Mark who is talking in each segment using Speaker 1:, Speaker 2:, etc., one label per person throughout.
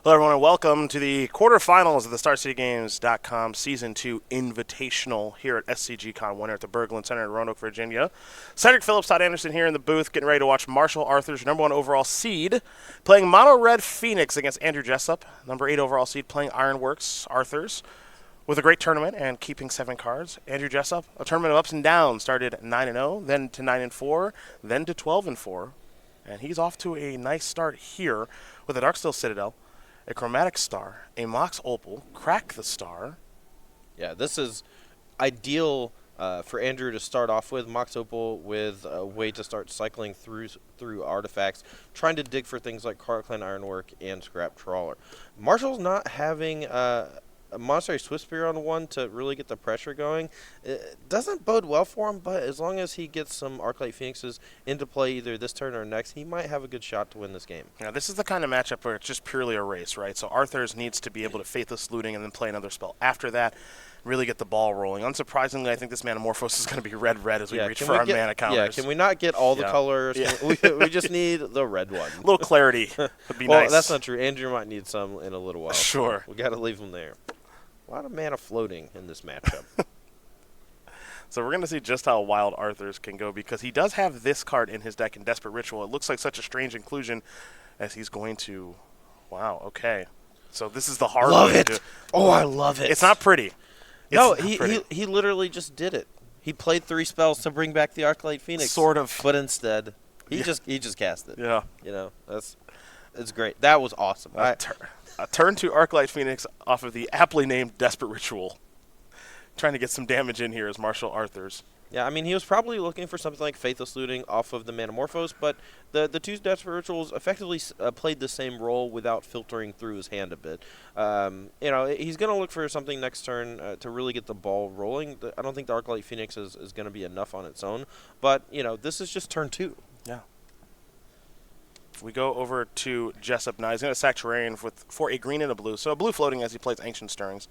Speaker 1: Hello, everyone, and welcome to the quarterfinals of the StarCityGames.com Season 2 Invitational here at SCGCon Winter at the Berglund Center in Roanoke, Virginia. Cedric Phillips, Todd Anderson here in the booth, getting ready to watch Marshall Arthur's #1 overall seed playing Mono Red Phoenix against Andrew Jessup, #8 overall seed playing Ironworks Arthur's. With a great tournament and keeping 7 cards, Andrew Jessup, a tournament of ups and downs, started 9-0, then to 9-4, then to 12-4, and he's off to a nice start here with a Darksteel Citadel, a Chromatic Star, a Mox Opal, Crack the Star.
Speaker 2: Yeah, this is ideal for Andrew to start off with. Mox Opal with a way to start cycling through artifacts, trying to dig for things like Clan Ironwork and Scrap Trawler. Marshall's not having a Monastery Swiftspear on one to really get the pressure going. It doesn't bode well for him, but as long as he gets some Arclight Phoenixes into play either this turn or next, he might have a good shot to win this game.
Speaker 1: Now, this is the kind of matchup where it's just purely a race, right? So Arthur's needs to be able to Faithless Looting and then play another spell after that, really get the ball rolling. Unsurprisingly, I think this Manamorphose is going to be red-red as we reach for our mana counters.
Speaker 2: Yeah, can we not get all the colors?
Speaker 1: Yeah.
Speaker 2: We just need the red one.
Speaker 1: A little clarity would be
Speaker 2: well,
Speaker 1: nice.
Speaker 2: That's not true. Andrew might need some in a little while.
Speaker 1: Sure.
Speaker 2: So we got to leave him there. A lot of mana floating in this matchup.
Speaker 1: So we're going to see just how wild Arthur's can go because he does have this card in his deck in Desperate Ritual. It looks like such a strange inclusion as he's going to... Wow, okay. So this is the hard
Speaker 2: love
Speaker 1: way
Speaker 2: it.
Speaker 1: to do it.
Speaker 2: Oh, I love it.
Speaker 1: It's not pretty.
Speaker 2: No, he literally just did it. He played 3 spells to bring back the Arclight Phoenix.
Speaker 1: Sort of.
Speaker 2: But instead, he just cast it.
Speaker 1: Yeah.
Speaker 2: You know, it's great. That was awesome.
Speaker 1: A turn to Arclight Phoenix off of the aptly named Desperate Ritual. Trying to get some damage in here as Marshall Arthur's.
Speaker 2: Yeah, I mean, he was probably looking for something like Faithless Looting off of the Manamorphose, but the 2 Desperate Rituals effectively played the same role without filtering through his hand a bit. You know, he's going to look for something next turn to really get the ball rolling. I don't think the Arclight Phoenix is going to be enough on its own, but, you know, this is just turn 2.
Speaker 1: Yeah. We go over to Jessup now. He's going to sack Terrarian for a green and a blue. So a blue floating as he plays Ancient Stirrings.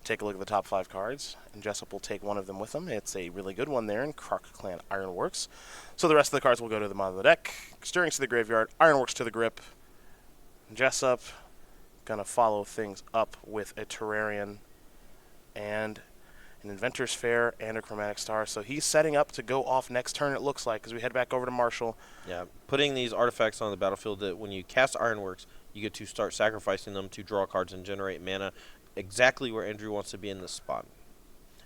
Speaker 1: Take a look at the top 5 cards, and Jessup will take one of them with him. It's a really good one there in Clan Ironworks. So the rest of the cards will go to the bottom of the deck. Stirrings to the graveyard, Ironworks to the grip. Jessup going to follow things up with a Terrarian and an Inventor's Fair and a Chromatic Star. So he's setting up to go off next turn, it looks like, as we head back over to Marshall.
Speaker 2: Yeah, putting these artifacts on the battlefield, that when you cast Ironworks, you get to start sacrificing them to draw cards and generate mana, exactly where Andrew wants to be in this spot.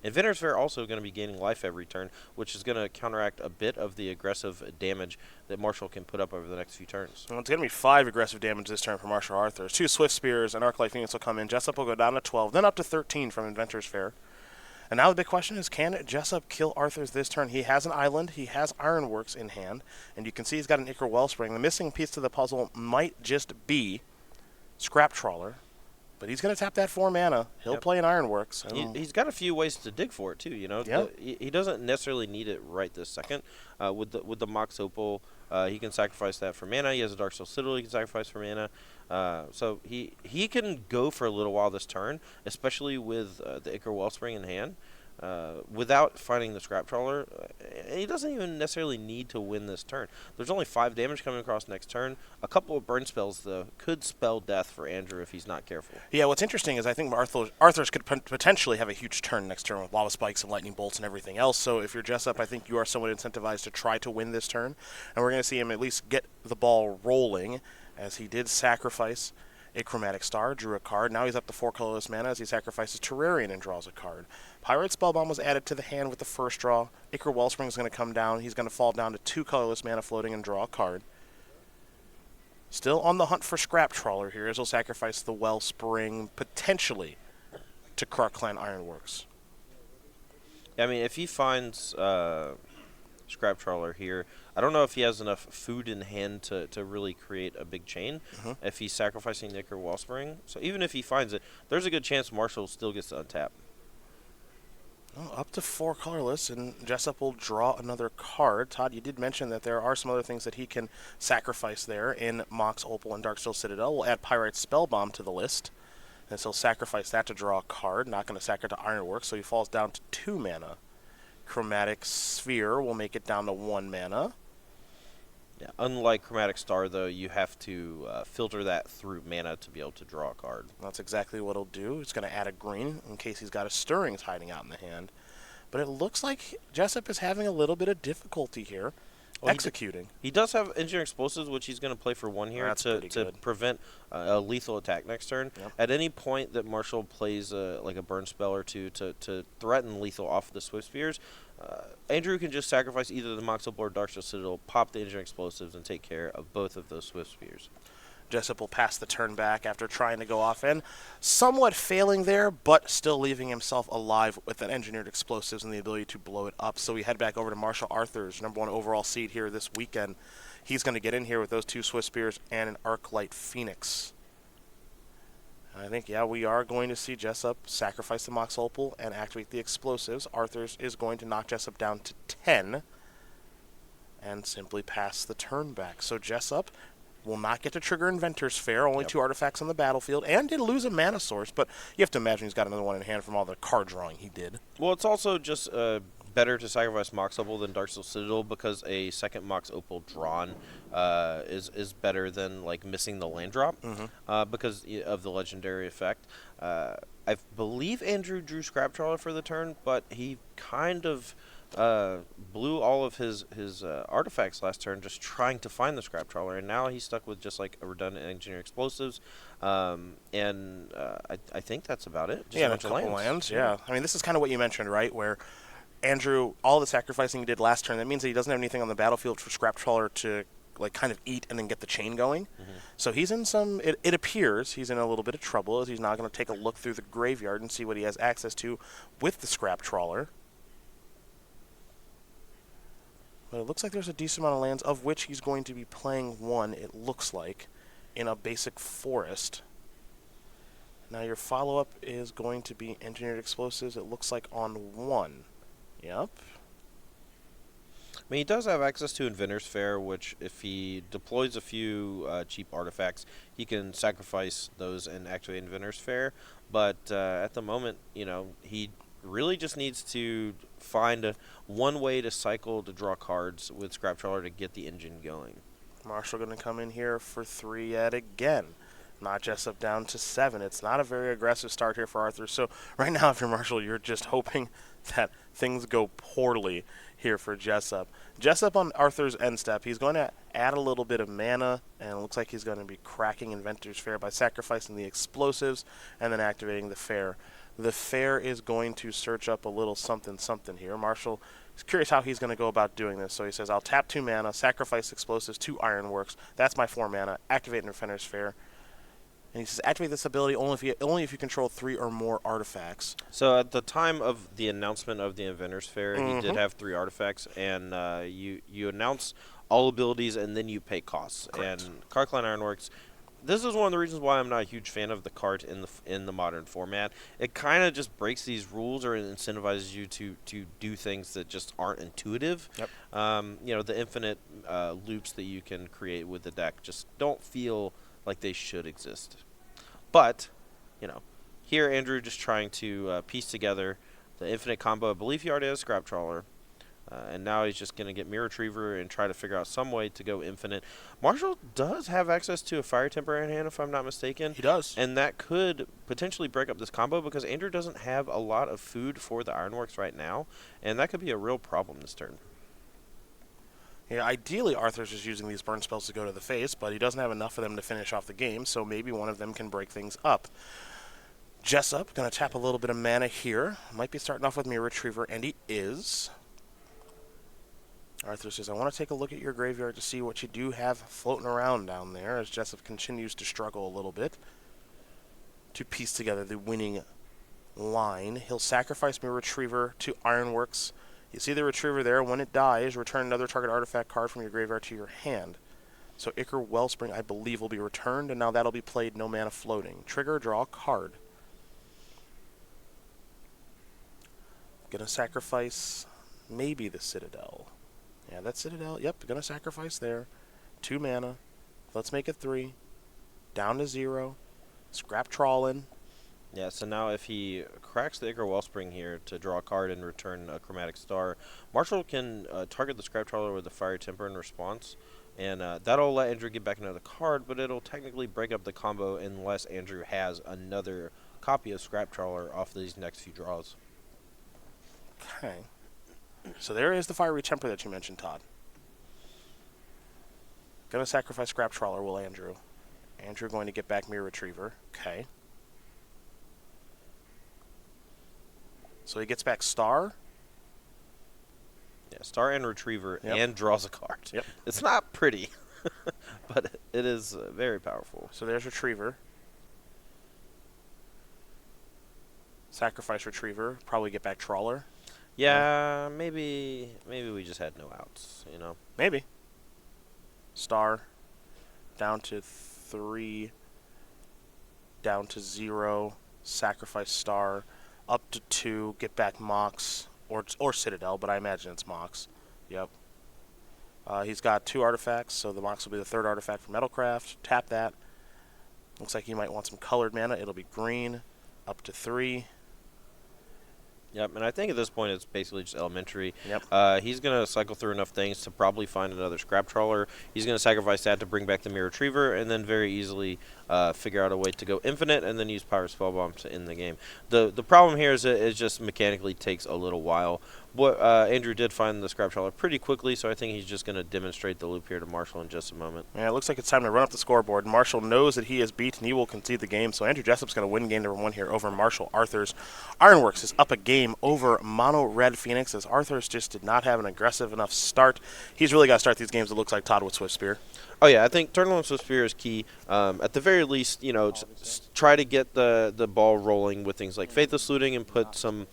Speaker 2: Inventor's Fair also going to be gaining life every turn, which is going to counteract a bit of the aggressive damage that Marshall can put up over the next few turns.
Speaker 1: Well, it's going to be 5 aggressive damage this turn for Marshall Arthur. 2 Swift Spears and Arclight Phoenix will come in. Jessup will go down to 12, then up to 13 from Inventor's Fair. And now the big question is, can Jessup kill Arthur's this turn? He has an island, he has Ironworks in hand, and you can see he's got an Ichor Wellspring. The missing piece to the puzzle might just be Scrap Trawler, but he's going to tap that 4 mana. He'll play an Ironworks.
Speaker 2: He's got a few ways to dig for it, too, you know.
Speaker 1: Yep.
Speaker 2: He doesn't necessarily need it right this second. With the Mox Opal, he can sacrifice that for mana. He has a Darksteel Citadel he can sacrifice for mana. So he can go for a little while this turn, especially with the Ichor Wellspring in hand, without finding the Scrap Trawler. He doesn't even necessarily need to win this turn. There's only 5 damage coming across next turn. A couple of burn spells, though, could spell death for Andrew if he's not careful.
Speaker 1: Yeah, what's interesting is I think Arthur's could potentially have a huge turn next turn with Lava Spikes and Lightning Bolts and everything else. So if you're Jessup, I think you are somewhat incentivized to try to win this turn. And we're going to see him at least get the ball rolling, as he did sacrifice a Chromatic Star, drew a card. Now he's up to 4 colorless mana as he sacrifices Terrarian and draws a card. Pyrite Spellbomb was added to the hand with the first draw. Ichor Wellspring is going to come down. He's going to fall down to 2 colorless mana floating and draw a card. Still on the hunt for Scrap Trawler here, as he'll sacrifice the Wellspring potentially to Clan Ironworks.
Speaker 2: I mean, if he finds Scrap Trawler here, I don't know if he has enough food in hand to really create a big chain if he's sacrificing the Ichor Wellspring. So even if he finds it, there's a good chance Marshall still gets to untap.
Speaker 1: Well, up to 4 colorless, and Jessup will draw another card. Todd, you did mention that there are some other things that he can sacrifice there in Mox Opal and Darksteel Citadel. We'll add Pyrite Spellbomb to the list, and so he'll sacrifice that to draw a card. Not going to sack it to Ironworks, so he falls down to 2 mana. Chromatic Sphere will make it down to 1 mana.
Speaker 2: Yeah, unlike Chromatic Star, though, you have to filter that through mana to be able to draw a card.
Speaker 1: That's exactly what he'll do. He's going to add a green in case he's got a Stirrings hiding out in the hand. But it looks like Jessup is having a little bit of difficulty here executing.
Speaker 2: He does have Engineering Explosives, which he's going to play for 1 here to
Speaker 1: good.
Speaker 2: prevent a lethal attack next turn.
Speaker 1: Yep.
Speaker 2: At any point that Marshall plays like a burn spell or two to threaten lethal off the Swift Spears, Andrew can just sacrifice either the Mox Opal or Darksteel Citadel, pop the Engineering Explosives, and take care of both of those Swift Spears.
Speaker 1: Jessup will pass the turn back after trying to go off and somewhat failing there, but still leaving himself alive with an Engineered Explosives and the ability to blow it up. So we head back over to Marshall Arthur's #1 overall seed here this weekend. He's going to get in here with those 2 Swift Spears and an Arclight Phoenix. I think, yeah, we are going to see Jessup sacrifice the Mox Opal and activate the explosives. Arthur's is going to knock Jessup down to 10 and simply pass the turn back. So Jessup will not get to trigger Inventor's Fair, only 2 artifacts on the battlefield, and did lose a mana source, but you have to imagine he's got another one in hand from all the card drawing he did.
Speaker 2: Well, it's also just better to sacrifice Mox Opal than Darksteel Citadel because a second Mox Opal drawn is better than like missing the land drop because of the legendary effect. I believe Andrew drew Scrap Trawler for the turn, but he kind of blew all of his artifacts last turn just trying to find the Scrap Trawler, and now he's stuck with just like a redundant Engineer Explosives, and I think that's about it. Just
Speaker 1: a couple lands.
Speaker 2: Yeah.
Speaker 1: I mean, this is kind of what you mentioned, right, where Andrew, all the sacrificing he did last turn, that means that he doesn't have anything on the battlefield for Scrap Trawler to like kind of eat and then get the chain going. So he's in some, it appears he's in a little bit of trouble as he's not going to take a look through the graveyard and see what he has access to with the Scrap Trawler. But it looks like there's a decent amount of lands, of which he's going to be playing 1, it looks like, in a basic forest. Now your follow-up is going to be Engineered Explosives, it looks like on 1. Yep.
Speaker 2: I mean, he does have access to Inventor's Fair, which if he deploys a few cheap artifacts, he can sacrifice those and activate Inventor's Fair. But at the moment, he really just needs to find one way to cycle to draw cards with Scrap Trawler to get the engine going.
Speaker 1: Marshall going to come in here for 3 yet again. Not Jessup down to 7. It's not a very aggressive start here for Arthur. So right now, if you're Marshall, you're just hoping that things go poorly here for Jessup. Jessup on Arthur's end step, he's going to add a little bit of mana, and it looks like he's going to be cracking Inventor's Fair by sacrificing the explosives and then activating the Fair. The Fair is going to search up a little something here. Marshall is curious how he's going to go about doing this. So he says, I'll tap 2 mana, sacrifice explosives, 2 Ironworks. That's my 4 mana. Activate Inventor's Fair. And he says, activate this ability only if you control 3 or more artifacts.
Speaker 2: So at the time of the announcement of the Inventor's Fair, he did have 3 artifacts, and you announce all abilities and then you pay costs.
Speaker 1: Correct.
Speaker 2: And Carcline Ironworks, this is one of the reasons why I'm not a huge fan of the cart in the modern format. It kind of just breaks these rules or incentivizes you to do things that just aren't intuitive.
Speaker 1: Yep.
Speaker 2: The infinite loops that you can create with the deck just don't feel like they should exist. But, here Andrew just trying to piece together the infinite combo. I believe he already has Scrap Trawler. And now he's just going to get Mirror Retriever and try to figure out some way to go infinite. Marshall does have access to a Fire Temper in hand, if I'm not mistaken.
Speaker 1: He does.
Speaker 2: And that could potentially break up this combo because Andrew doesn't have a lot of food for the Ironworks right now. And that could be a real problem this turn.
Speaker 1: Yeah, ideally Arthur's just using these burn spells to go to the face, but he doesn't have enough of them to finish off the game, so maybe one of them can break things up. Jessup, going to tap a little bit of mana here. Might be starting off with Mirror Retriever, and he is. Arthur says, I want to take a look at your graveyard to see what you do have floating around down there, as Jessup continues to struggle a little bit to piece together the winning line. He'll sacrifice Mirror Retriever to Ironworks. You see the Retriever there. When it dies, return another target artifact card from your graveyard to your hand. So Ichor Wellspring, I believe, will be returned, and now that'll be played no mana floating. Trigger, draw a card. Gonna sacrifice maybe the Citadel. Yeah, that Citadel. Yep, gonna sacrifice there. 2 mana. Let's make it 3. Down to 0. Scrap Trawlin.
Speaker 2: Yeah, so now if he cracks the Ichor Wellspring here to draw a card and return a Chromatic Star, Marshall can target the Scrap Trawler with a Fiery Temper in response. And that'll let Andrew get back another card, but it'll technically break up the combo unless Andrew has another copy of Scrap Trawler off these next few draws.
Speaker 1: Okay. So there is the Fiery Temper that you mentioned, Todd. Gonna sacrifice Scrap Trawler, will Andrew. Andrew going to get back Mirror Retriever. Okay. So he gets back Star.
Speaker 2: Yeah, Star and Retriever,
Speaker 1: Yep.
Speaker 2: and draws a card.
Speaker 1: Yep.
Speaker 2: It's not pretty, but it is very powerful.
Speaker 1: So there's Retriever. Sacrifice Retriever. Probably get back Trawler.
Speaker 2: Yeah, maybe we just had no outs, you know.
Speaker 1: Maybe. Star. Down to 3. Down to 0. Sacrifice Star. Up to 2. Get back Mox. Or Citadel, but I imagine it's Mox. Yep. He's got 2 artifacts, so the Mox will be the 3rd artifact for Metalcraft. Tap that. Looks like he might want some colored mana. It'll be green. Up to 3.
Speaker 2: Yep, and I think at this point it's basically just elementary.
Speaker 1: Yep.
Speaker 2: He's going to cycle through enough things to probably find another Scrap Trawler. He's going to sacrifice that to bring back the Mirror Retriever, and then very easily figure out a way to go infinite, and then use Power Spellbomb to end the game. The problem here is it just mechanically takes a little while. What Andrew did find the Scrap Trawler pretty quickly, so I think he's just going to demonstrate the loop here to Marshall in just a moment.
Speaker 1: Yeah, it looks like it's time to run up the scoreboard. Marshall knows that he is beat and he will concede the game, so Andrew Jessup's going to win game number 1 here over Marshall Arthurs. Ironworks is up a game over Mono Red Phoenix, as Arthurs just did not have an aggressive enough start. He's really got to start these games, it looks like, Todd, with Swift Spear.
Speaker 2: Oh, yeah, I think Turtle and Swift Spear is key. At the very least, you know, try to get the ball rolling with things like Faithless Looting and put some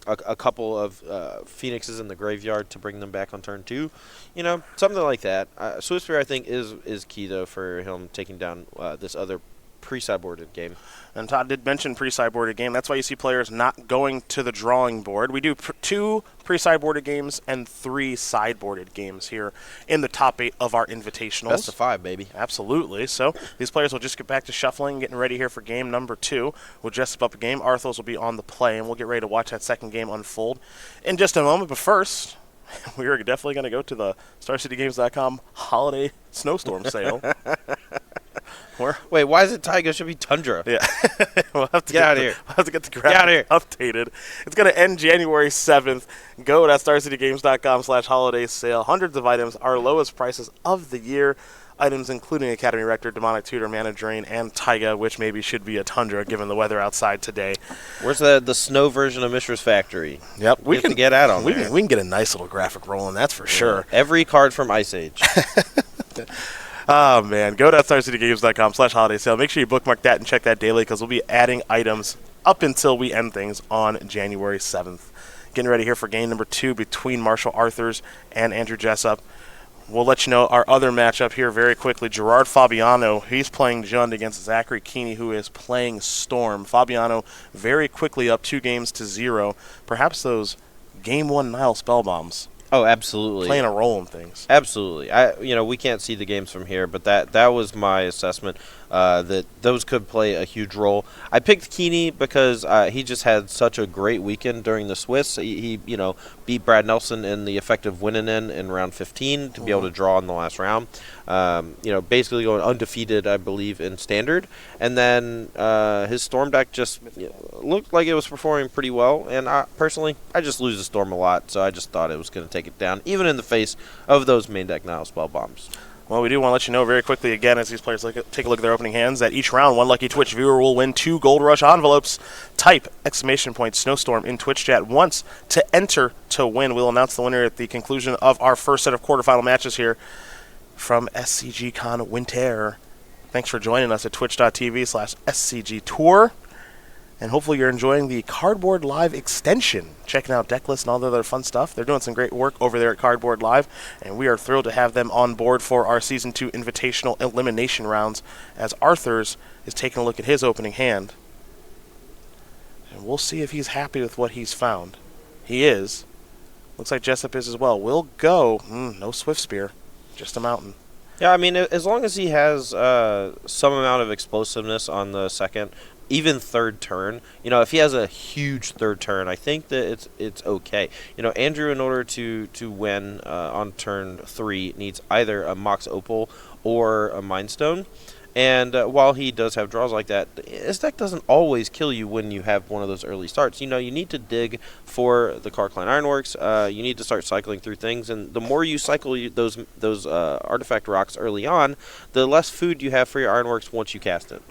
Speaker 2: a couple of Phoenixes in the graveyard to bring them back on turn 2. You know, something like that. Swift Spear, I think, is key, though, for him taking down this other pre-sideboarded game.
Speaker 1: And Todd did mention pre-sideboarded game. That's why you see players not going to the drawing board. We do 2 pre-sideboarded games and 3 sideboarded games here in the top 8 of our invitationals.
Speaker 2: Best of 5, baby.
Speaker 1: Absolutely. So these players will just get back to shuffling, getting ready here for game number 2. We'll just up a game. Arthos will be on the play, and we'll get ready to watch that second game unfold in just a moment. But first, we are definitely going to go to the StarCityGames.com holiday snowstorm sale.
Speaker 2: Wait, why is it Taiga? It should be Tundra.
Speaker 1: Yeah. We'll have to
Speaker 2: get out of here.
Speaker 1: We'll have to get the graphic updated. It's going to end January 7th. Go to StarCityGames.com/holiday sale. Hundreds of items, our lowest prices of the year. Items including Academy Rector, Demonic Tutor, Mana Drain, and Taiga, which maybe should be a Tundra given the weather outside today.
Speaker 2: Where's the snow version of Mishra's Factory?
Speaker 1: Yep.
Speaker 2: We can get out on
Speaker 1: we
Speaker 2: there.
Speaker 1: We can get a nice little graphic rolling, that's for sure.
Speaker 2: Every card from Ice Age.
Speaker 1: Oh, man. Go to StarCityGames.com/holiday sale. Make sure you bookmark that and check that daily, because we'll be adding items up until we end things on January 7th. Getting ready here for game number 2 between Marshall Arthurs and Andrew Jessup. We'll let you know our other matchup here very quickly. Gerard Fabiano, he's playing Jund against Zachary Keeney, who is playing Storm. Fabiano very quickly up 2-0. Perhaps those game 1 Nile spell bombs.
Speaker 2: Oh, absolutely.
Speaker 1: Playing a role in things.
Speaker 2: Absolutely. We can't see the games from here, but that was my assessment, that those could play a huge role. I picked Keeney because he just had such a great weekend during the Swiss. He beat Brad Nelson in the effective winning in round 15 to be able to draw in the last round. Basically going undefeated, I believe, in Standard. And then his Storm deck just looked like it was performing pretty well. And personally, I just lose the Storm a lot, so I just thought it was going to take it down, even in the face of those main deck Nile spell bombs.
Speaker 1: Well, we do want to let you know very quickly again, as these players take a look at their opening hands, that each round, one lucky Twitch viewer will win 2 Gold Rush envelopes. Type !Snowstorm in Twitch chat once to enter to win. We'll announce the winner at the conclusion of our first set of quarterfinal matches here from SCGCon Winter. Thanks for joining us at twitch.tv/SCG Tour. And hopefully you're enjoying the Cardboard Live extension, checking out deck lists and all the other fun stuff. They're doing some great work over there at Cardboard Live, and we are thrilled to have them on board for our Season 2 Invitational Elimination rounds, as Arthurs is taking a look at his opening hand. And we'll see if he's happy with what he's found. He is. Looks like Jessup is as well. We'll go. No Swift Spear, just a mountain.
Speaker 2: Yeah, I mean, as long as he has some amount of explosiveness on the second, even third turn, if he has a huge third turn, I think that it's okay. Andrew, in order to win on turn 3, needs either a Mox Opal or a Mind Stone. And while he does have draws like that, his deck doesn't always kill you when you have one of those early starts. You need to dig for the Karkline Ironworks. You need to start cycling through things, and the more you cycle those artifact rocks early on, the less food you have for your Ironworks once you cast it.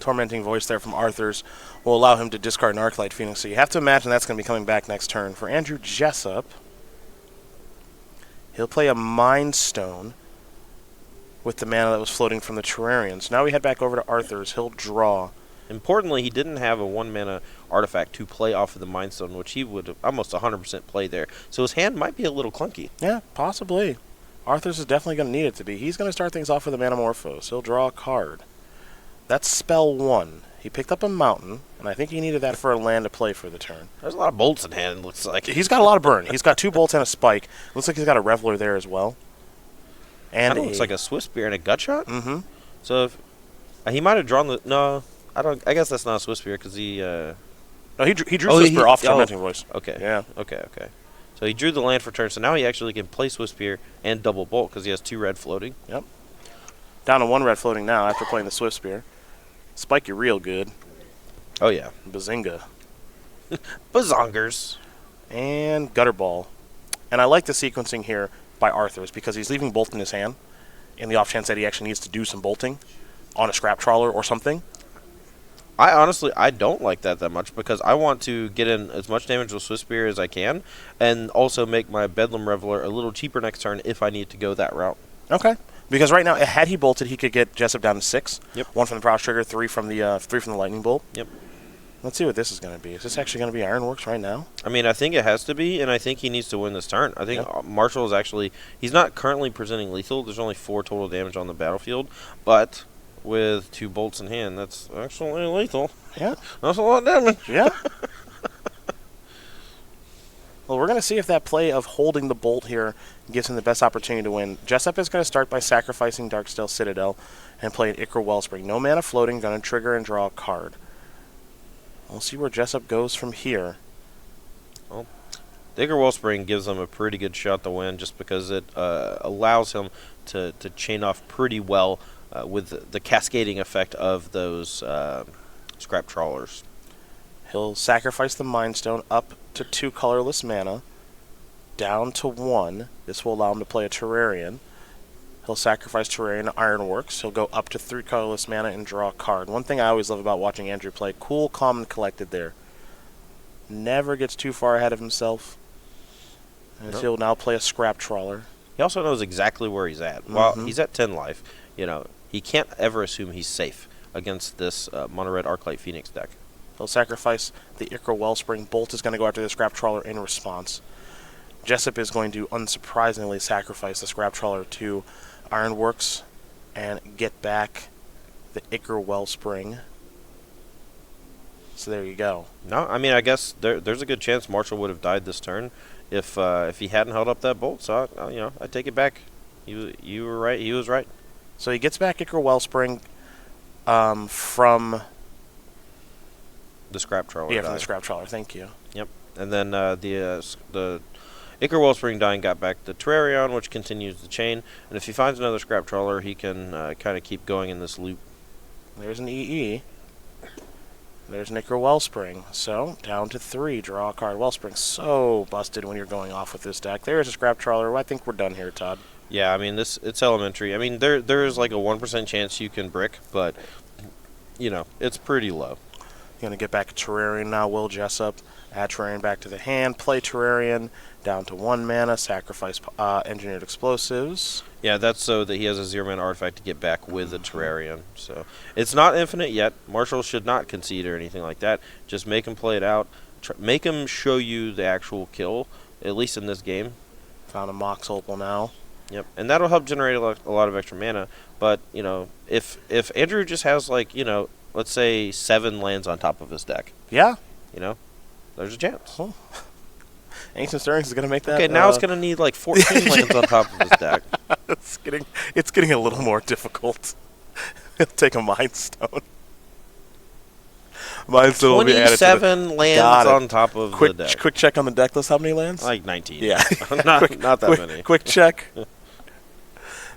Speaker 1: Tormenting Voice there from Arthur's will allow him to discard an Arclight Phoenix, so you have to imagine that's going to be coming back next turn. For Andrew Jessup, he'll play a Mind Stone with the mana that was floating from the Terrarians. Now we head back over to Arthur's. He'll draw.
Speaker 2: Importantly, he didn't have a 1-mana artifact to play off of the Mind Stone, which he would almost 100% play there. So his hand might be a little clunky.
Speaker 1: Yeah, possibly. Arthur's is definitely going to need it to be. He's going to start things off with a Manamorphose. He'll draw a card. That's spell 1. He picked up a mountain, and I think he needed that for a land to play for the turn.
Speaker 2: There's a lot of bolts in hand, it looks like.
Speaker 1: He's got a lot of burn. He's got 2 bolts and a spike. Looks like he's got a Reveler there as well. And
Speaker 2: it looks like a Swift Spear and a Gut Shot.
Speaker 1: Mm-hmm.
Speaker 2: So if, he might have drawn the... No, I don't. I guess that's not a Swift Spear because he...
Speaker 1: No, he drew Swift Spear off Tormenting Voice.
Speaker 2: Okay.
Speaker 1: Yeah.
Speaker 2: Okay. So he drew the land for turn, so now he actually can play Swift Spear and double bolt because he has 2 red floating.
Speaker 1: Yep. Down to 1 red floating now after playing the Swift Spear. Spike you real good.
Speaker 2: Oh, yeah.
Speaker 1: Bazinga.
Speaker 2: Bazongers.
Speaker 1: And Gutter Ball. And I like the sequencing here by Arthur's because he's leaving Bolt in his hand in the off chance that he actually needs to do some bolting on a Scrap Trawler or something.
Speaker 2: I don't like that much because I want to get in as much damage with Swift Spear as I can and also make my Bedlam Reveler a little cheaper next turn if I need to go that route.
Speaker 1: Okay. Because right now, had he bolted, he could get Jessup down to 6.
Speaker 2: Yep.
Speaker 1: 1 from the Prowess Trigger, 3 from the Lightning Bolt.
Speaker 2: Yep.
Speaker 1: Let's see what this is going to be. Is this actually going to be Ironworks right now?
Speaker 2: I mean, I think it has to be, and I think he needs to win this turn. I think Marshall is actually... He's not currently presenting lethal. There's only 4 total damage on the battlefield, but with 2 bolts in hand, that's actually lethal.
Speaker 1: Yeah.
Speaker 2: That's a lot of damage.
Speaker 1: Yeah. Well, we're going to see if that play of holding the bolt here gives him the best opportunity to win. Jessup is going to start by sacrificing Darksteel Citadel and play an Ichor Wellspring. No mana floating, going to trigger and draw a card. We'll see where Jessup goes from here.
Speaker 2: Well, the Ichor Wellspring gives him a pretty good shot to win just because it allows him to chain off pretty well with the cascading effect of those Scrap Trawlers.
Speaker 1: He'll sacrifice the Mind Stone up to 2 colorless mana, down to 1. This will allow him to play a Terrarian. He'll sacrifice Terrarian to Ironworks. He'll go up to 3 colorless mana and draw a card. One thing I always love about watching Andrew play, cool, calm, and collected there. Never gets too far ahead of himself. And he'll now play a Scrap Trawler.
Speaker 2: He also knows exactly where he's at. While he's at 10 life, he can't ever assume he's safe against this Mono Red Arclight Phoenix deck.
Speaker 1: He'll sacrifice the Ichor Wellspring. Bolt is going to go after the Scrap Trawler in response. Jessup is going to, unsurprisingly, sacrifice the Scrap Trawler to Ironworks and get back the Ichor Wellspring. So there you go.
Speaker 2: No, I mean, I guess there's a good chance Marshall would have died this turn if he hadn't held up that bolt. So, I take it back. You were right. He was right.
Speaker 1: So he gets back Ichor Wellspring from...
Speaker 2: The Scrap Trawler.
Speaker 1: Yeah, from the Scrap Trawler. Thank you.
Speaker 2: Yep. And then the Ichor Wellspring dying got back the Terrarion, which continues the chain. And if he finds another Scrap Trawler, he can kind of keep going in this loop.
Speaker 1: There's an EE. There's an Ichor Wellspring. So, down to 3. Draw a card. Wellspring so busted when you're going off with this deck. There's a Scrap Trawler. I think we're done here, Todd.
Speaker 2: Yeah, I mean, it's elementary. I mean, there is like a 1% chance you can brick, but, it's pretty low.
Speaker 1: Going to get back a Terrarian now, will Jessup. Add Terrarian back to the hand, play Terrarian, down to 1 mana, sacrifice Engineered Explosives.
Speaker 2: Yeah, that's so that he has a 0-mana artifact to get back with the Terrarian. So it's not infinite yet. Marshall should not concede or anything like that. Just make him play it out. Make him show you the actual kill, at least in this game.
Speaker 1: Found a Mox Opal now.
Speaker 2: Yep, and that'll help generate a lot of extra mana. But, if Andrew just has, let's say 7 lands on top of his deck.
Speaker 1: Yeah.
Speaker 2: There's a chance.
Speaker 1: Oh. Ancient Stirrings is going to make that.
Speaker 2: Okay, now it's going to need 14 lands on top of his deck.
Speaker 1: It's getting a little more difficult. He'll take a Mind Stone. Mindstone will be added to the
Speaker 2: 27 lands on top of
Speaker 1: quick,
Speaker 2: the deck.
Speaker 1: Quick check on the deck list. How many lands?
Speaker 2: Like 19.
Speaker 1: Yeah.
Speaker 2: not that many.
Speaker 1: Quick check.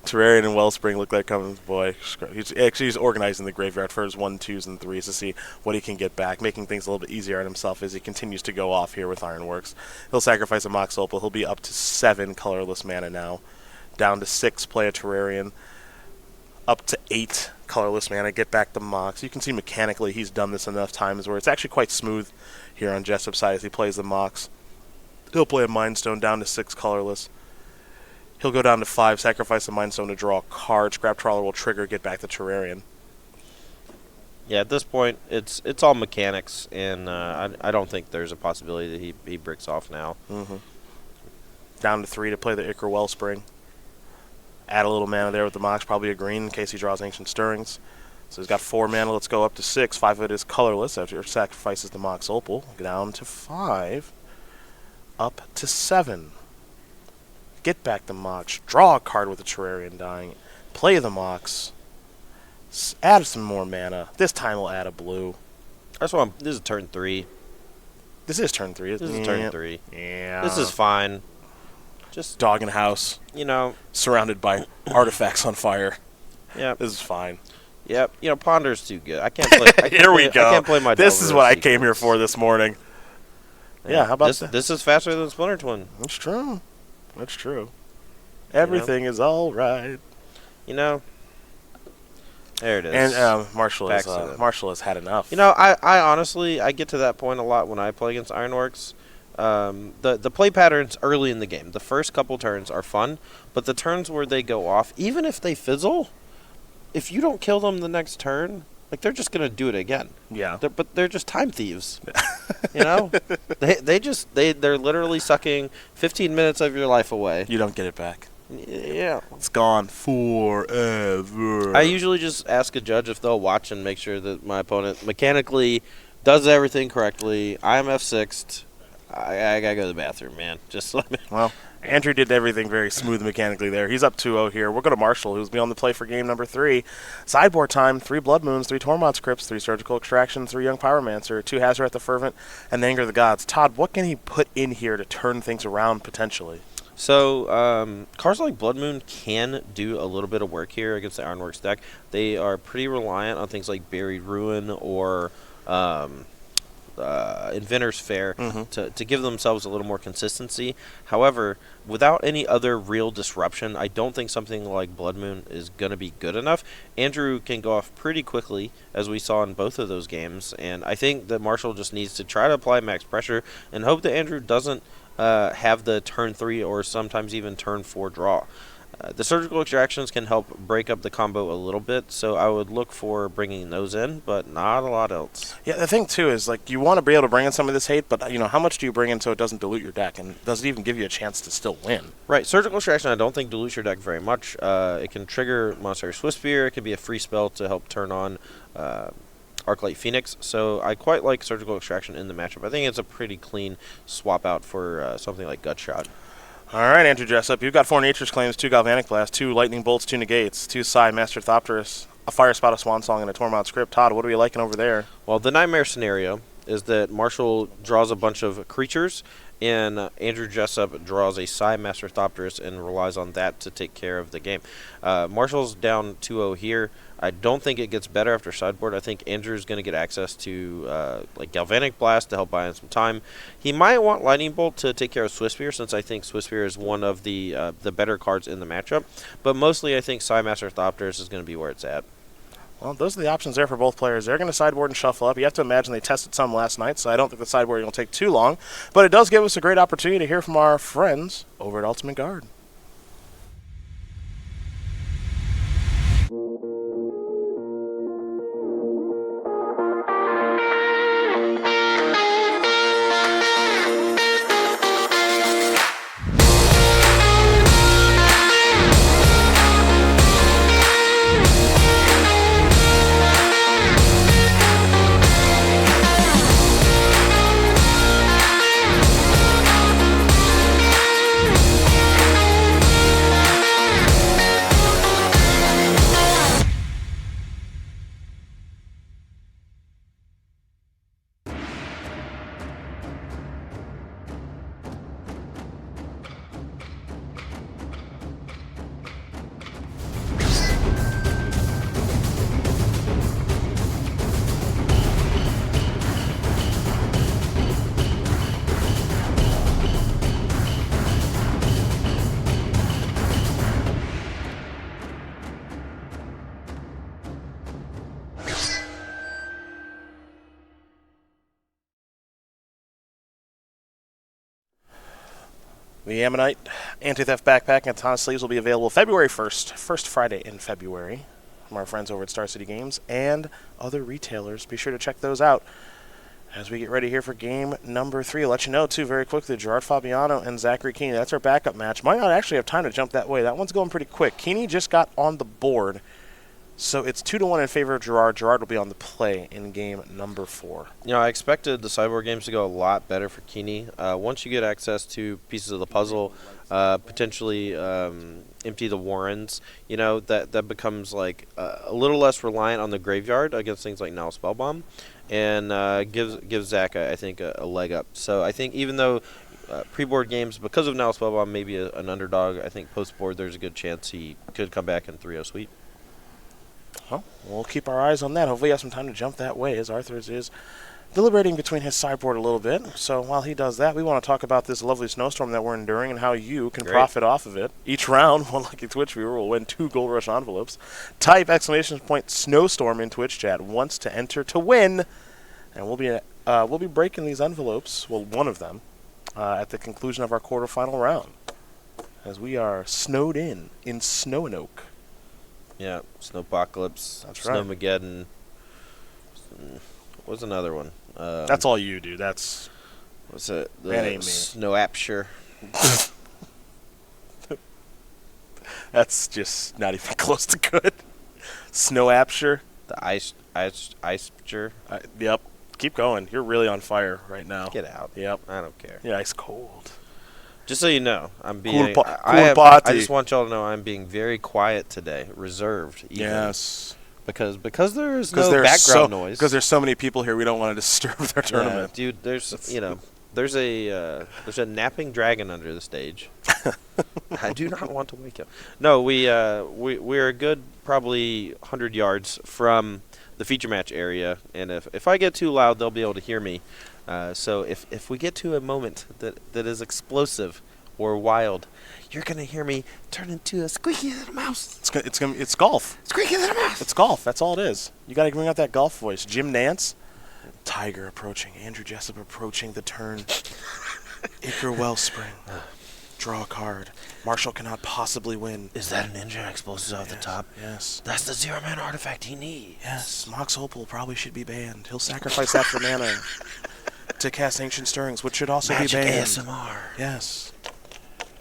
Speaker 1: Terrarion and Wellspring look like coming. Boy, he's organizing the graveyard for his 1, 2s, and 3s to see what he can get back, making things a little bit easier on himself as he continues to go off here with Ironworks. He'll sacrifice a Mox Opal. He'll be up to 7 colorless mana now. Down to 6, play a Terrarion. Up to 8 colorless mana, get back the Mox. You can see mechanically he's done this enough times where it's actually quite smooth here on Jessup's side as he plays the Mox. He'll play a Mindstone down to 6 colorless. He'll go down to 5, sacrifice the Mindstone to draw a card. Scrap Trawler will trigger, get back the Terrarion.
Speaker 2: Yeah, at this point, it's all mechanics, and I don't think there's a possibility that he bricks off now.
Speaker 1: Mm-hmm. Down to 3 to play the Ichor Wellspring. Add a little mana there with the Mox, probably a green in case he draws Ancient Stirrings. So he's got 4 mana. Let's go up to 6. 5 of it is colorless after he sacrifices the Mox Opal. Down to 5. Up to 7. Get back the Mox. Draw a card with the Terrarion dying. Play the Mox. Add some more mana. This time we'll add a blue.
Speaker 2: That's why this is turn 3.
Speaker 1: This is turn 3, isn't it?
Speaker 2: This is turn 3.
Speaker 1: Yeah.
Speaker 2: This is fine. Just,
Speaker 1: Dog in house. Surrounded by artifacts on fire.
Speaker 2: Yeah.
Speaker 1: This is fine.
Speaker 2: Yep. Ponder's too good. I can't play.
Speaker 1: Here we go.
Speaker 2: I can't play my.
Speaker 1: This is what I came here for this morning. Yeah, how about
Speaker 2: this? This is faster than Splinter Twin.
Speaker 1: That's true. That's true. Everything is all right.
Speaker 2: There it is.
Speaker 1: And Marshall has had enough.
Speaker 2: I honestly get to that point a lot when I play against Ironworks. The play patterns early in the game, the first couple turns are fun, but the turns where they go off, even if they fizzle, if you don't kill them the next turn, they're just gonna do it again.
Speaker 1: Yeah.
Speaker 2: But they're just time thieves. They're literally sucking 15 minutes of your life away.
Speaker 1: You don't get it back.
Speaker 2: Yeah.
Speaker 1: It's gone forever.
Speaker 2: I usually just ask a judge if they'll watch and make sure that my opponent mechanically does everything correctly. I'm F6'd. I gotta go to the bathroom, man. Just let me.
Speaker 1: Well, Andrew did everything very smooth mechanically there. He's up 2-0 here. We'll go to Marshall, who's beyond the play for game number 3. Sideboard time: 3 Blood Moons, 3 Tormod's Crypts, 3 Surgical Extractions, 3 Young Pyromancer, 2 Hazoret the Fervent, and Anger of the Gods. Todd, what can he put in here to turn things around potentially?
Speaker 2: So, cards like Blood Moon can do a little bit of work here against the Ironworks deck. They are pretty reliant on things like Buried Ruin or Inventor's Fair to give themselves a little more consistency. However, without any other real disruption, I don't think something like Blood Moon is going to be good enough. Andrew can go off pretty quickly, as we saw in both of those games, and I think that Marshall just needs to try to apply max pressure and hope that Andrew doesn't have the turn 3 or sometimes even turn 4 draw. The Surgical Extractions can help break up the combo a little bit, so I would look for bringing those in, but not a lot else.
Speaker 1: Yeah, the thing, too, is you want to be able to bring in some of this hate, but, how much do you bring in so it doesn't dilute your deck, and does it even give you a chance to still win?
Speaker 2: Right, Surgical Extraction I don't think dilutes your deck very much. It can trigger Monster Swift Spear. It can be a free spell to help turn on Arclight Phoenix, so I quite like Surgical Extraction in the matchup. I think it's a pretty clean swap out for something like Gutshot.
Speaker 1: All right, Andrew Jessup, you've got 4 Nature's Claims, 2 Galvanic Blast, 2 Lightning Bolts, 2 Negates, 2 Psy, Master Thopterus, a Fire Spout, a Swan Song, and a Tormod's Crypt. Todd, what are we liking over there?
Speaker 2: Well, the Nightmare scenario is that Marshall draws a bunch of creatures, and Andrew Jessup draws a Psy, Master Thopterus, and relies on that to take care of the game. Marshall's down 2-0 here. I don't think it gets better after sideboard. I think Andrew's going to get access to Galvanic Blast to help buy in some time. He might want Lightning Bolt to take care of Swift Spear, since I think Swift Spear is one of the better cards in the matchup. But mostly I think Psy Master Thopterus is going to be where it's at.
Speaker 1: Well, those are the options there for both players. They're going to sideboard and shuffle up. You have to imagine they tested some last night, so I don't think the sideboarding will take too long. But it does give us a great opportunity to hear from our friends over at Ultimate Guard. The Ammonite Anti-Theft Backpack and ton of sleeves will be available February 1st, first Friday in February, from our friends over at Star City Games and other retailers. Be sure to check those out as we get ready here for game number 3. I'll let you know, too, very quickly, Gerard Fabiano and Zachary Keeney. That's our backup match. Might not actually have time to jump that way. That one's going pretty quick. Keeney just got on the board, so it's 2-1 in favor of Gerard. Gerard will be on the play in game number 4.
Speaker 2: You know, I expected the sideboard games to go a lot better for Keeney. Once you get access to pieces of the puzzle, potentially empty the Warrens, you know, that becomes like a little less reliant on the graveyard against things like Now Spellbomb, and gives Zach, I think, a leg up. So I think even though pre-board games, because of Now Spellbomb, maybe an underdog, I think post-board there's a good chance he could come back in 3-0 sweep.
Speaker 1: Well, we'll keep our eyes on that. Hopefully he has some time to jump that way, as Arthur's is deliberating between his sideboard a little bit. So while he does that, we want to talk about this lovely snowstorm that we're enduring and how you can profit off of it. Each round, one lucky Twitch viewer will win 2 Gold Rush envelopes. Type ! Snowstorm in Twitch chat once to enter to win, and we'll be breaking these envelopes, well, one of them, at the conclusion of our quarterfinal round, as we are snowed in Roanoke.
Speaker 2: Yeah, Snowpocalypse,
Speaker 1: That's right.
Speaker 2: Snowmageddon. What's another one?
Speaker 1: That's all you do. That's
Speaker 2: What's it? The
Speaker 1: That ain't me.
Speaker 2: Snowapshire.
Speaker 1: That's just not even close to good. Snowapshire.
Speaker 2: The Icepture.
Speaker 1: Yep. Keep going. You're really on fire right now.
Speaker 2: Get out.
Speaker 1: Yep.
Speaker 2: I don't care.
Speaker 1: Yeah, ice cold.
Speaker 2: Just so you know, I'm being.
Speaker 1: Cool
Speaker 2: I
Speaker 1: party.
Speaker 2: just want y'all to know I'm being very quiet today, reserved. Even,
Speaker 1: Yes.
Speaker 2: Because there's no background noise.
Speaker 1: Because there's so many people here, we don't want to disturb their tournament.
Speaker 2: Yeah, dude, there's a napping dragon under the stage. I do not want to wake up. No, we're a good probably 100 yards from the feature match area, and if I get too loud, they'll be able to hear me. So if we get to a moment that is explosive or wild, you're gonna hear me turn into a squeaky little mouse.
Speaker 1: It's golf.
Speaker 2: Squeaky little mouse.
Speaker 1: It's golf. That's all it is. You got to bring out that golf voice. Jim Nance, Tiger approaching. Andrew Jessup approaching the turn. Iker Wellspring. Draw a card. Marshall cannot possibly win.
Speaker 2: Is that an ninja explosive off the top?
Speaker 1: Yes.
Speaker 2: That's the zero-man artifact he needs.
Speaker 1: Yes. Mox Opal probably should be banned. He'll sacrifice that for mana to cast Ancient Stirrings, which should also
Speaker 2: Magic
Speaker 1: be banned.
Speaker 2: ASMR.
Speaker 1: Yes.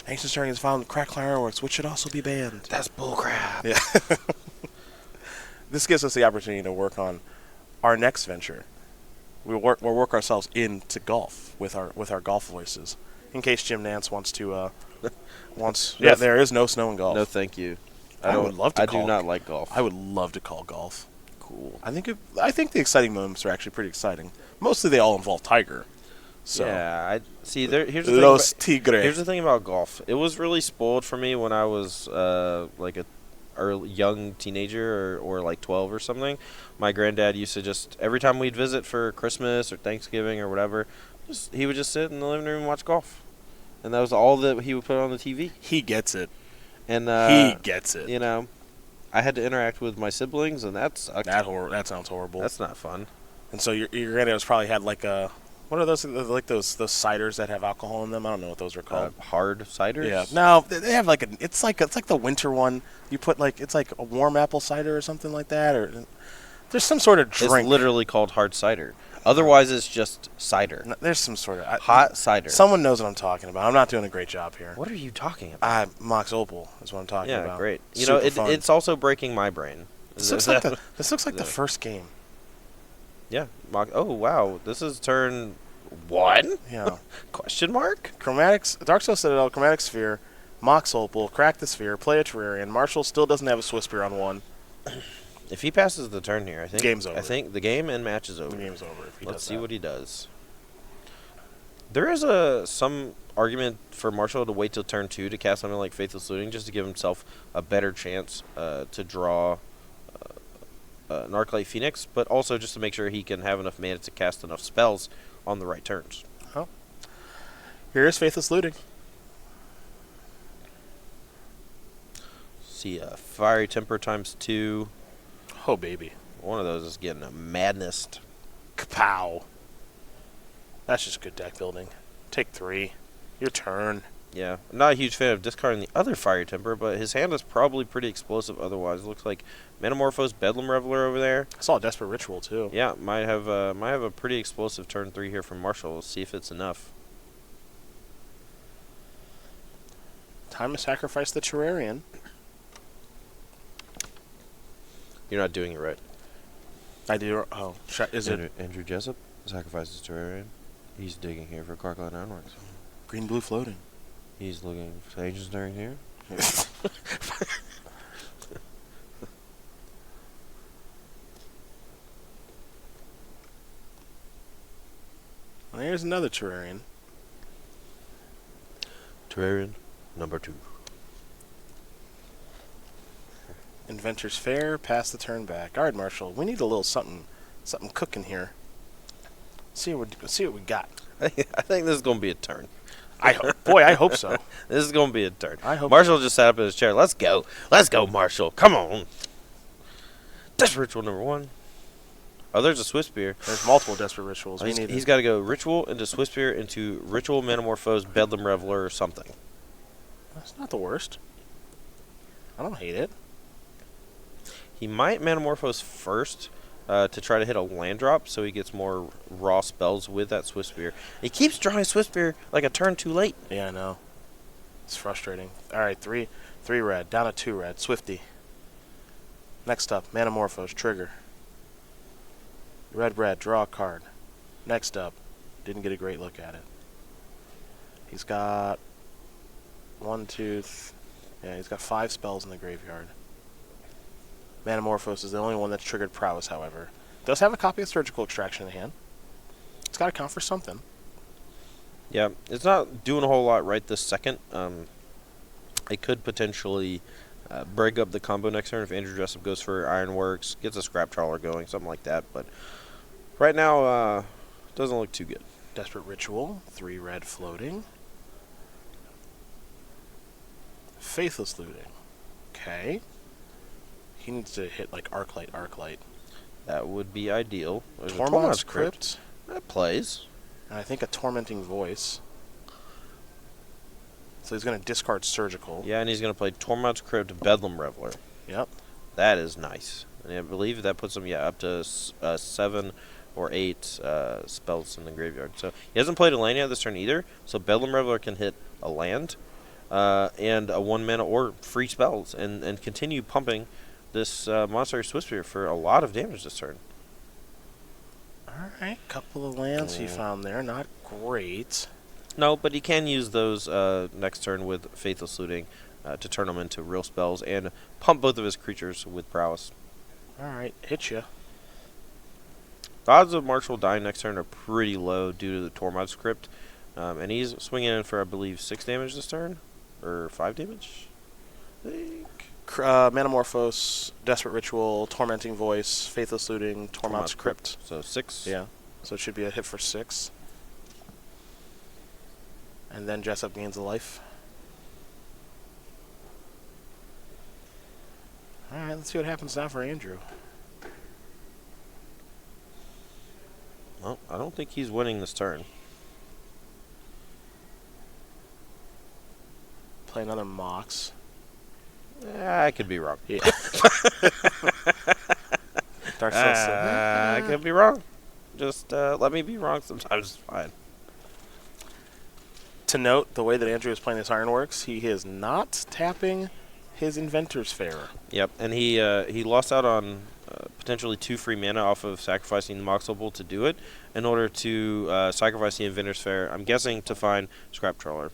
Speaker 1: Ancient Stirrings found in Crackling Ironworks, which should also be banned.
Speaker 2: That's bullcrap.
Speaker 1: Yeah. This gives us the opportunity to work on our next venture. We'll work ourselves into golf with our golf voices. In case Jim Nance wants to, yeah, there is no snow in golf.
Speaker 2: No, thank you.
Speaker 1: I would love to.
Speaker 2: I do not like golf.
Speaker 1: I would love to call golf.
Speaker 2: Cool.
Speaker 1: I think the exciting moments are actually pretty exciting. Mostly they all involve Tiger. So
Speaker 2: Yeah, I see. Here's the thing.
Speaker 1: Los Tigres.
Speaker 2: Here's the thing about golf. It was really spoiled for me when I was like a young teenager or like 12 or something. My granddad used to just every time we'd visit for Christmas or Thanksgiving or whatever, he would just sit in the living room and watch golf, and that was all that he would put on the TV.
Speaker 1: He gets it.
Speaker 2: And
Speaker 1: he gets it.
Speaker 2: You know, I had to interact with my siblings, and that sucked.
Speaker 1: That sounds horrible.
Speaker 2: That's not fun.
Speaker 1: And so your granddad was probably had like a. What are those? Like those ciders that have alcohol in them? I don't know what those are called.
Speaker 2: Hard ciders?
Speaker 1: Yeah. No, they have like it's like the winter one. You put like it's like a warm apple cider or something like that, or there's some sort of drink.
Speaker 2: It's literally called hard cider. Otherwise, it's just cider.
Speaker 1: No, there's some sort of
Speaker 2: hot cider.
Speaker 1: Someone knows what I'm talking about. I'm not doing a great job here.
Speaker 2: What are you talking about?
Speaker 1: Mox Opal is what I'm talking about.
Speaker 2: Yeah, great. You
Speaker 1: Super
Speaker 2: know,
Speaker 1: fun.
Speaker 2: it's also breaking my brain.
Speaker 1: This looks like the first game.
Speaker 2: Yeah. Oh wow, this is turn 1.
Speaker 1: Yeah.
Speaker 2: Question mark?
Speaker 1: Chromatics, Darksteel Citadel, Chromatic Sphere, Mox Opal, Crack the Sphere, play a Terrarian. Marshall still doesn't have a Swiss Spear on 1.
Speaker 2: If he passes the turn here, I think
Speaker 1: game's over.
Speaker 2: I think the game and match is over.
Speaker 1: The game's over if he
Speaker 2: Let's
Speaker 1: does
Speaker 2: see
Speaker 1: that.
Speaker 2: what he does. There is some argument for Marshall to wait till turn 2 to cast something like Faithless Looting, just to give himself a better chance to draw an Arclight Phoenix, but also just to make sure he can have enough mana to cast enough spells on the right turns.
Speaker 1: Oh. Here is Faithless Looting.
Speaker 2: See, Fiery Temper ×2.
Speaker 1: Oh, baby.
Speaker 2: One of those is getting a madness.
Speaker 1: Kapow. That's just good deck building. Take 3. Your turn.
Speaker 2: Yeah, I'm not a huge fan of discarding the other Fiery Temper, but his hand is probably pretty explosive otherwise. It looks like Metamorphose, Bedlam Reveler over there.
Speaker 1: I saw a Desperate Ritual, too.
Speaker 2: Yeah, might have a pretty explosive turn 3 here from Marshall. We'll see if it's enough.
Speaker 1: Time to sacrifice the Terrarian.
Speaker 2: You're not doing it right.
Speaker 1: I do. Oh, is it
Speaker 2: Andrew Jessup sacrifices Terrarian. He's digging here for Carclad Ironworks.
Speaker 1: green-blue floating?
Speaker 2: He's looking for Agents during here.
Speaker 1: Well, here's another Terrarian.
Speaker 2: Terrarian number 2.
Speaker 1: Inventor's Fair, pass the turn back. All right, Marshall, we need a little something cooking here. See what we got.
Speaker 2: I think this is going to be a turn.
Speaker 1: I hope so.
Speaker 2: This is going to be a turn.
Speaker 1: I hope
Speaker 2: Marshall just sat up in his chair. Let's go, Marshall. Come on. That's ritual number 1. Oh, there's a Swift Spear.
Speaker 1: There's multiple Desperate Rituals.
Speaker 2: He's got to go Ritual into Swift Spear into Ritual Metamorphose, Bedlam Reveler, or something.
Speaker 1: That's not the worst. I don't hate it.
Speaker 2: He might Metamorphose first to try to hit a land drop so he gets more raw spells with that Swift Spear. He keeps drawing Swift Spear like a turn too late.
Speaker 1: Yeah, I know. It's frustrating. All right, 3 red, down to 2 red. Swifty. Next up, Metamorphose, trigger. Red, draw a card. Next up, didn't get a great look at it. He's got he's got 5 spells in the graveyard. Metamorphose is the only one that's triggered Prowess, however. Does have a copy of Surgical Extraction in hand. It's got to count for something.
Speaker 2: Yeah, it's not doing a whole lot right this second. It could potentially break up the combo next turn if Andrew Jessup goes for Ironworks, gets a Scrap Trawler going, something like that. But right now, doesn't look too good.
Speaker 1: Desperate Ritual, 3 red floating. Faithless Looting. Okay. He needs to hit like Arclight.
Speaker 2: That would be ideal. There's a
Speaker 1: Tormod's Crypt.
Speaker 2: That plays.
Speaker 1: And I think a Tormenting Voice. So he's going to discard Surgical.
Speaker 2: Yeah, and he's going to play Tormod's Crypt, Bedlam Reveler.
Speaker 1: Yep.
Speaker 2: That is nice. And I believe that puts him, up to 7 or 8 spells in the graveyard. So he hasn't played a land yet this turn either. So Bedlam Reveler can hit a land and a 1-mana or free spells and continue pumping this Monster Swift Spear for a lot of damage this turn.
Speaker 1: Alright, couple of lands he found there. Not great.
Speaker 2: No, but he can use those next turn with Faithless Looting to turn them into real spells and pump both of his creatures with Prowess.
Speaker 1: Alright, hit ya.
Speaker 2: The odds of Marshall dying next turn are pretty low due to the Tormod's Crypt. And he's swinging in for, I believe, 6 damage this turn? Or 5 damage? I think.
Speaker 1: Metamorphose, Desperate Ritual, Tormenting Voice, Faithless Looting, Tormod's Crypt.
Speaker 2: So 6.
Speaker 1: Yeah. So it should be a hit for 6. And then Jessup gains a life. Alright, let's see what happens now for Andrew.
Speaker 2: Well, I don't think he's winning this turn.
Speaker 1: Play another Mox.
Speaker 2: I could be wrong.
Speaker 1: Yeah.
Speaker 2: I could be wrong. Just let me be wrong sometimes. It's fine.
Speaker 1: To note, the way that Andrew is playing this Ironworks, he is not tapping his Inventor's Fair.
Speaker 2: Yep, and he lost out on potentially 2 free mana off of sacrificing the Mox Opal to do it in order to sacrifice the Inventor's Fair, I'm guessing to find Scrap Trawler.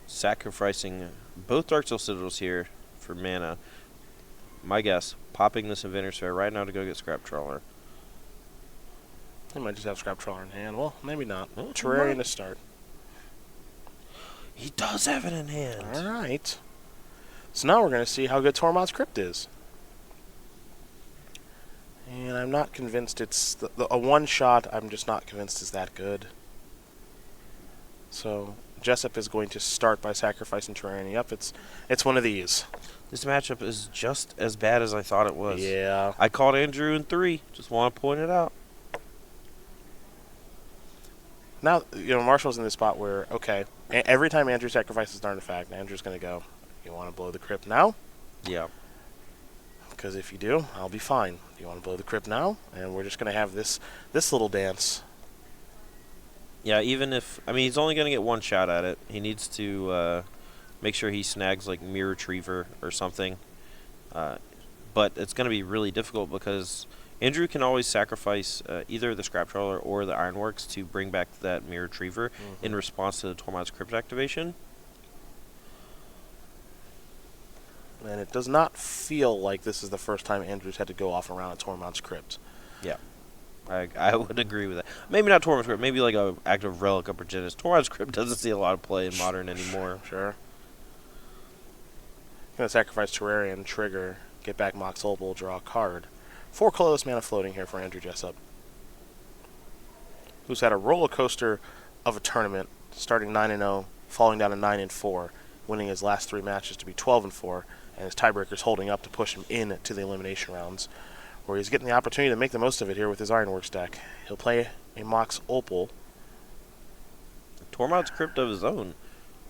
Speaker 2: Sacrificing both Dark Soul Citadels here for mana. My guess, popping this Inventor's Fair right now to go get Scrap Trawler.
Speaker 1: He might just have Scrap Trawler in hand. Well, maybe not.
Speaker 2: Well,
Speaker 1: Terrarian to start.
Speaker 2: He does have it in hand.
Speaker 1: Alright. So now we're going to see how good Tormod's Crypt is. And I'm not convinced it's... a one-shot, I'm just not convinced is that good. So Jessup is going to start by sacrificing Terrarian. Yep, it's one of these.
Speaker 2: This matchup is just as bad as I thought it was.
Speaker 1: Yeah.
Speaker 2: I called Andrew in 3. Just want to point it out.
Speaker 1: Now, Marshall's in this spot where, okay, every time Andrew sacrifices an artifact, Andrew's going to go, you want to blow the crypt now?
Speaker 2: Yeah.
Speaker 1: Because if you do, I'll be fine. You want to blow the crypt now? And we're just going to have this little dance.
Speaker 2: Yeah, even if... I mean, he's only going to get one shot at it. He needs to make sure he snags, like, Mirror Retriever or something. But it's going to be really difficult because Andrew can always sacrifice either the Scrap Trawler or the Ironworks to bring back that Mirror Retriever in response to the Tormod's Crypt activation.
Speaker 1: And it does not feel like this is the first time Andrew's had to go off around a Tormod's Crypt.
Speaker 2: Yeah. I would agree with that. Maybe not Tormod's Crypt, maybe like a active Relic Upper Genesis. Tormod's Crypt doesn't see a lot of play in Modern anymore.
Speaker 1: Sure. Going to sacrifice Terrarian, trigger, get back Mox Opal, draw a card. 4 colorless mana floating here for Andrew Jessup, who's had a roller coaster of a tournament, starting 9-0, falling down to 9-4, winning his last 3 matches to be 12-4, and his tiebreakers holding up to push him into the elimination rounds, where he's getting the opportunity to make the most of it here with his Ironworks deck. He'll play a Mox Opal.
Speaker 2: Tormod's Crypt of his own.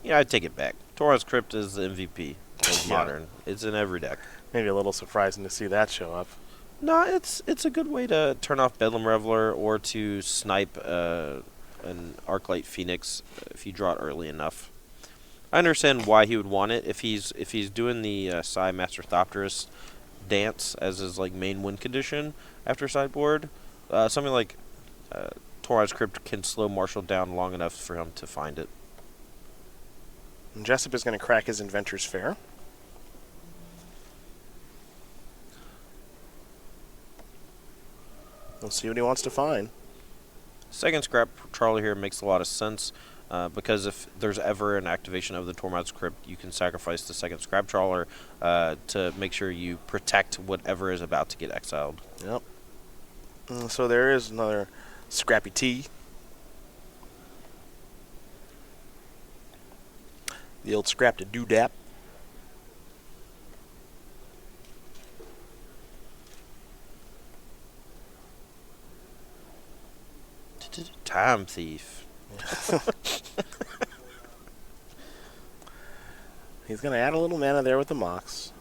Speaker 2: Yeah, I'd take it back. Tormod's Crypt is the MVP of Modern. It's in every deck.
Speaker 1: Maybe a little surprising to see that show up.
Speaker 2: No, it's a good way to turn off Bedlam Reveler or to snipe an Arclight Phoenix if you draw it early enough. I understand why he would want it if he's doing the Psy Master Thopterist dance as his like main win condition after sideboard. Something like Tormod's Crypt can slow Marshall down long enough for him to find it.
Speaker 1: And Jessup is going to crack his Inventor's Fair. We'll see what he wants to find.
Speaker 2: Second Scrap Trawler here makes a lot of sense because if there's ever an activation of the Tormod's Crypt, you can sacrifice the second Scrap Trawler to make sure you protect whatever is about to get exiled.
Speaker 1: Yep. So there is another Scrappy T. The old Scrap to Doodap.
Speaker 2: Time Thief.
Speaker 1: He's going to add a little mana there with the Mox.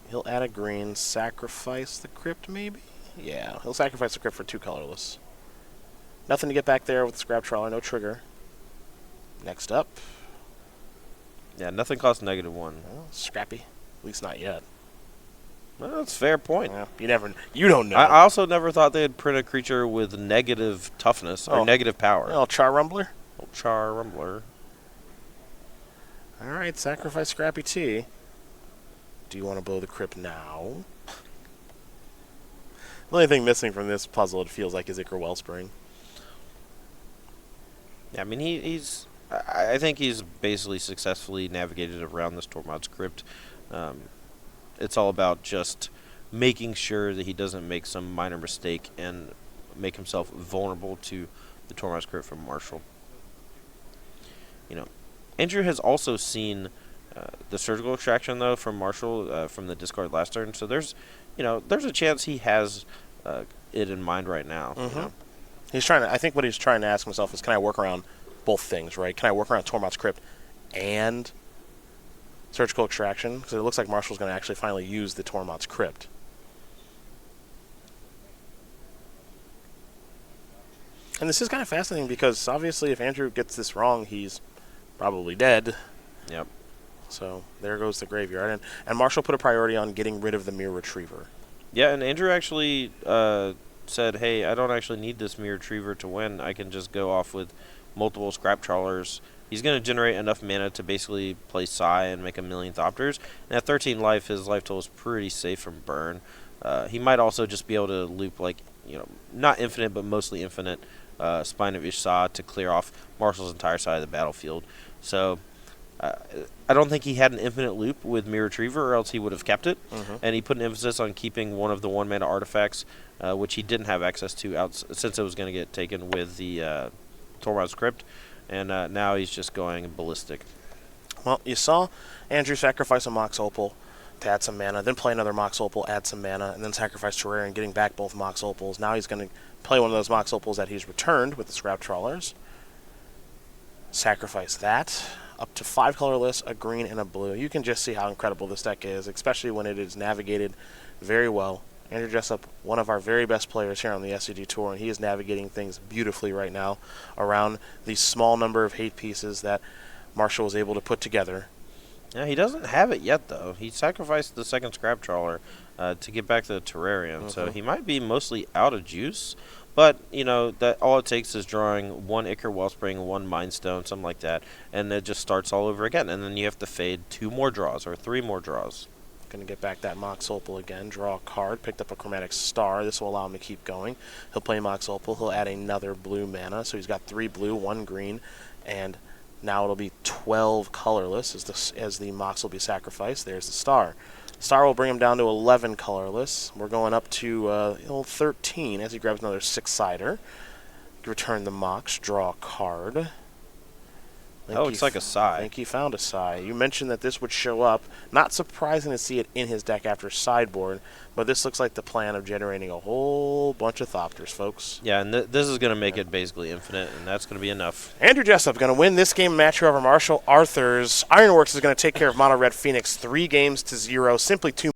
Speaker 1: He'll add a green, sacrifice the Crypt maybe? Yeah, he'll sacrifice the Crypt for 2 colorless. Nothing to get back there with the Scrap Trawler, no trigger. Next up.
Speaker 2: Yeah, nothing costs -1.
Speaker 1: Well, Scrappy. At least not yet.
Speaker 2: Well, that's a fair point.
Speaker 1: Yeah, you don't know.
Speaker 2: I also never thought they'd print a creature with negative toughness or negative power.
Speaker 1: Oh, Char Rumbler?
Speaker 2: Oh, Char Rumbler.
Speaker 1: All right, sacrifice Scrappy T. Do you want to blow the Crypt now? The only thing missing from this puzzle, it feels like, is Ichor Wellspring.
Speaker 2: Yeah, I mean, I think he's basically successfully navigated around this Tormod's Crypt. It's all about just making sure that he doesn't make some minor mistake and make himself vulnerable to the Tormod's Crypt from Marshall. Andrew has also seen the Surgical Extraction though from Marshall from the discard last turn. So there's a chance he has it in mind right now.
Speaker 1: He's trying to. I think what he's trying to ask himself is, can I work around both things? Right? Can I work around Tormod's Crypt and Surgical Extraction? Because it looks like Marshall's going to actually finally use the Tormod's Crypt. And this is kind of fascinating because obviously if Andrew gets this wrong, he's probably dead.
Speaker 2: Yep.
Speaker 1: So there goes the graveyard. And Marshall put a priority on getting rid of the Mirror Retriever.
Speaker 2: Yeah, and Andrew actually said, hey, I don't actually need this Mirror Retriever to win. I can just go off with multiple Scrap Trawlers. He's going to generate enough mana to basically play Psy and make 1,000,000 Thopters. And at 13 life, his life total is pretty safe from burn. He might also just be able to loop, not infinite, but mostly infinite Spine of Ishsa to clear off Marshall's entire side of the battlefield. So I don't think he had an infinite loop with Mirror Retriever, or else he would have kept it. And he put an emphasis on keeping one of the 1-mana artifacts, which he didn't have access to since it was going to get taken with the Tormod's Crypt, and now he's just going ballistic.
Speaker 1: Well, you saw Andrew sacrifice a Mox Opal to add some mana, then play another Mox Opal, add some mana, and then sacrifice Terrarium, getting back both Mox Opals. Now he's going to play one of those Mox Opals that he's returned with the Scrap Trawlers. Sacrifice that. Up to 5 colorless, a green, and a blue. You can just see how incredible this deck is, especially when it is navigated very well. Andrew Jessup, one of our very best players here on the SCG Tour, and he is navigating things beautifully right now around the small number of hate pieces that Marshall was able to put together.
Speaker 2: Yeah, he doesn't have it yet, though. He sacrificed the second Scrap Trawler to get back to the Terrarium, so he might be mostly out of juice. But, you know, that all it takes is drawing one Ichor Wellspring, one Mind Stone, something like that, and it just starts all over again. And then you have to fade 2 more draws or 3 more draws.
Speaker 1: Going to get back that Mox Opal again, draw a card, picked up a Chromatic Star. This will allow him to keep going. He'll play Mox Opal. He'll add another blue mana, so he's got 3 blue, 1 green, and now it'll be 12 colorless as the Mox will be sacrificed. There's the Star. Star will bring him down to 11 colorless. We're going up to 13 as he grabs another 6-sider. Return the Mox, draw a card.
Speaker 2: It's like a Sai.
Speaker 1: I think he found a Sai. You mentioned that this would show up. Not surprising to see it in his deck after sideboard, but this looks like the plan of generating a whole bunch of Thopters, folks.
Speaker 2: Yeah, and this is going to make it basically infinite, and that's going to be enough.
Speaker 1: Andrew Jessup going to win this game match here over Marshall Arthurs. Ironworks is going to take care of Mono Red Phoenix 3-0. Simply too